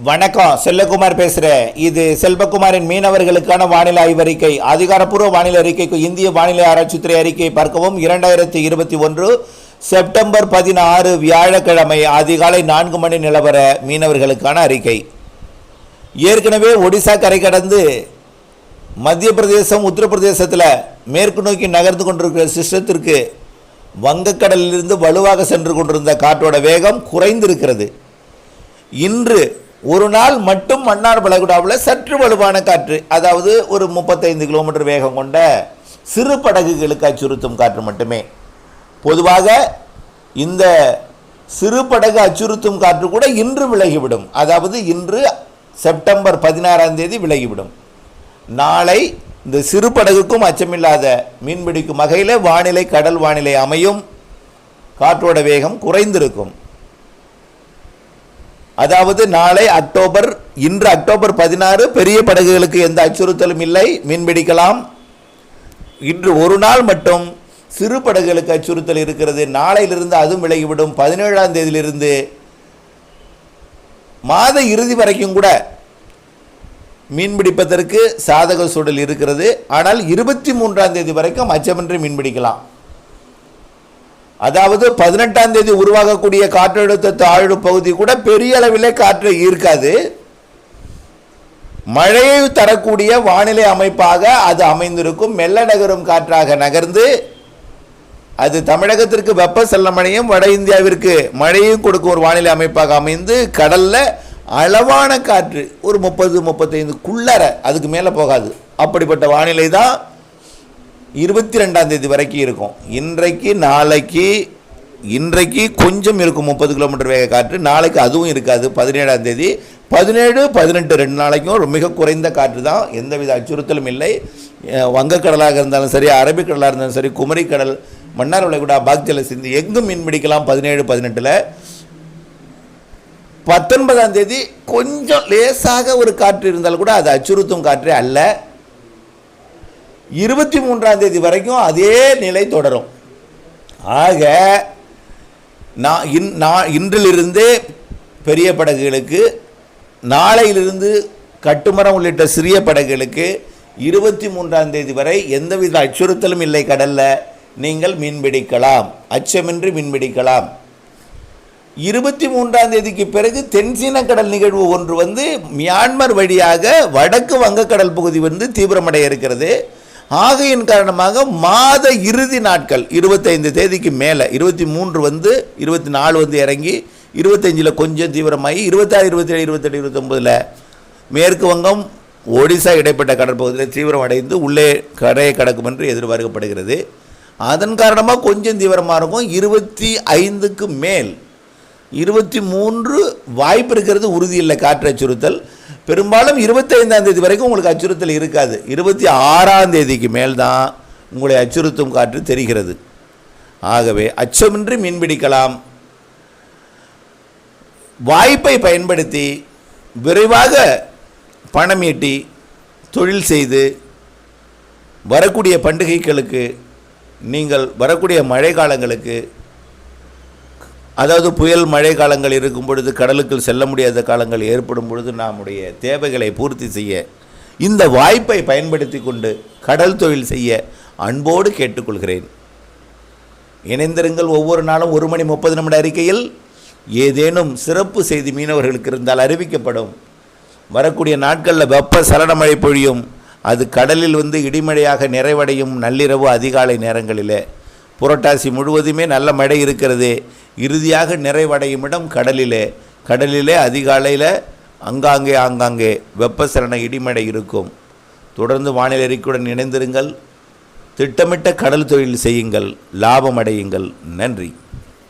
வணக்கம், செல்லகுமார் பேசுகிறேன். இது செல்வகுமாரின் மீனவர்களுக்கான வானிலை ஆய்வறிக்கை. அதிகாரப்பூர்வ வானிலை அறிக்கைக்கு இந்திய வானிலை ஆராய்ச்சித்துறை அறிக்கையை பார்க்கவும். 2021 செப்டம்பர் 16 வியாழக்கிழமை அதிகாலை 4 மணி நிலவர மீனவர்களுக்கான அறிக்கை. ஏற்கனவே ஒடிசா கரை கடந்து மத்திய பிரதேசம் உத்தரப்பிரதேசத்தில் மேற்கு நோக்கி நகர்ந்து கொண்டிருக்கிற சிஸ்டத்திற்கு வங்கக்கடலிலிருந்து வலுவாக சென்று கொண்டிருந்த காற்றோட வேகம் குறைந்திருக்கிறது. இன்று ஒரு நாள் மட்டும் மன்னார் வளைகுடாவில் சற்று வலுவான காற்று, அதாவது ஒரு 35 கிலோமீட்டர் வேகம் கொண்ட சிறு படகுகளுக்கு அச்சுறுத்தும் காற்று மட்டுமே. பொதுவாக இந்த சிறு படகு அச்சுறுத்தும் காற்று கூட இன்று விலகிவிடும். அதாவது இன்று செப்டம்பர் 16 விலகிவிடும். நாளை இந்த சிறு படகுக்கும் அச்சமில்லாத மீன்பிடிக்கும் வகையில் வானிலை கடல் வானிலை அமையும். காற்றோட வேகம் குறைந்திருக்கும். அதாவது நாளை இன்று அக்டோபர் 16 பெரிய படகுகளுக்கு எந்த அச்சுறுத்தலும் இல்லை, மீன்பிடிக்கலாம். இன்று ஒரு நாள் மட்டும் சிறு படகுகளுக்கு அச்சுறுத்தல் இருக்கிறது. நாளையிலிருந்து அதுவும் விலகிவிடும். 17ஆம் தேதியிலிருந்து மாத இறுதி வரைக்கும் கூட மீன்பிடிப்பதற்கு சாதக சூழல் இருக்கிறது. ஆனால் 23ஆம் தேதி வரைக்கும் அச்சமின்றி மீன்பிடிக்கலாம். அதாவது 18ஆம் தேதி உருவாகக்கூடிய காற்றழுத்த தாழ்வு பகுதி கூட பெரிய அளவில் காற்று ஈர்க்காது. மழையை தரக்கூடிய வானிலை அமைப்பாக அது அமைந்திருக்கும். மெல்ல நகரும் காற்றாக நகர்ந்து அது தமிழகத்திற்கு வெப்ப செல்லமழையும் வட இந்தியாவிற்கு மழையும் கொடுக்கும் ஒரு வானிலை அமைப்பாக அமைந்து கடல்ல அளவான காற்று ஒரு 30-35க்குள்ளர, அதுக்கு மேலே போகாது. அப்படிப்பட்ட வானிலை தான் 22ஆம் தேதி வரைக்கும் இருக்கும். இன்றைக்கு கொஞ்சம் இருக்கும் 30 கிலோமீட்டர் வேக காற்று. நாளைக்கு அதுவும் இருக்காது. 17ஆம் தேதி 17, 18 2 நாளைக்கும் மிக குறைந்த காற்று தான். எந்தவித அச்சுறுத்தலும் இல்லை. வங்கக்கடலாக இருந்தாலும் சரி, அரபிக்கடலாக இருந்தாலும் சரி, குமரிக்கடல், மன்னார் வளைகுடா, பாக்ஜல சிந்து எங்கும் மீன்பிடிக்கலாம். 17, 18. 19ஆம் தேதி கொஞ்சம் லேசாக ஒரு காற்று இருந்தாலும் கூட அது அச்சுறுத்தும் காற்றே அல்ல. 23ஆம் தேதி வரைக்கும் அதே நிலை தொடரும். ஆக இன்றிலிருந்து பெரிய படகுகளுக்கு, நாளையிலிருந்து கட்டுமரம் உள்ளிட்ட சிறிய படகுகளுக்கு 23ஆம் தேதி வரை எந்தவித அச்சுறுத்தலும் இல்லை. கடல்ல நீங்கள் மீன்பிடிக்கலாம், அச்சமின்றி மீன்பிடிக்கலாம். 23ஆம் தேதிக்கு பிறகு தென்சீன கடல் நிகழ்வு ஒன்று மியான்மர் வழியாக வடக்கு வங்கக்கடல் பகுதி தீவிரமடைய இருக்கிறது. ஆகையின் காரணமாக மாத இறுதி நாட்கள் 25 தேதிக்கு மேலே 23 24 இறங்கி 25 கொஞ்சம் தீவிரமாகி 26, 27, 28, 29 மேற்கு வங்கம் ஒடிசா இடைப்பட்ட கடற்பகுதியில் தீவிரம் அடைந்து உள்ளே கரையை கடக்கும் என்று எதிர்பார்க்கப்படுகிறது. அதன் காரணமாக கொஞ்சம் தீவிரமாக இருக்கும். 25க்கு மேல் 23 வாய்ப்பு இருக்கிறது, உறுதி இல்லை காற்று அச்சுறுத்தல். பெரும்பாலும் 25ஆம் தேதி வரைக்கும் உங்களுக்கு அச்சுறுத்தல் இருக்காது. 26ஆம் தேதிக்கு மேல் தான் உங்களை அச்சுறுத்தும் காற்று தெரிகிறது. ஆகவே அச்சமின்றி மீன்பிடிக்கலாம். வாய்ப்பை பயன்படுத்தி விரைவாக பணம் ஈட்டி தொழில் செய்து வரக்கூடிய பண்டிகைகளுக்கு, நீங்கள் வரக்கூடிய மழை காலங்களுக்கு, அதாவது புயல் மழை காலங்கள் இருக்கும் பொழுது, கடலுக்குள் செல்ல முடியாத காலங்கள் ஏற்படும் பொழுது நம்முடைய தேவைகளை பூர்த்தி செய்ய இந்த வாய்ப்பை பயன்படுத்தி கொண்டு கடல் தொழில் செய்ய அன்போடு கேட்டுக்கொள்கிறேன். இணைந்திருங்கள். ஒவ்வொரு நாளும் 1 மணி 30 நிமிட அறிக்கையில் ஏதேனும் சிறப்பு செய்தி மீனவர்களுக்கு இருந்தால் அறிவிக்கப்படும். வரக்கூடிய நாட்களில் வெப்ப சலன மழை பொழியும். அது கடலில் இடிமழையாக நிறைவடையும். நள்ளிரவு அதிகாலை நேரங்களிலே புரட்டாசி முழுவதுமே நல்ல மழை இருக்கிறது. இறுதியாக நிறைவடையும் இடம் கடலிலே அதிகாலையில் ஆங்காங்கே வெப்பசலன இடிமழை இருக்கும். தொடர்ந்து வானிலை அறிக்கையுடன் இணைந்திருங்கள். திட்டமிட்ட கடல் தொழில் செய்யுங்கள், லாபம் அடையுங்கள். நன்றி.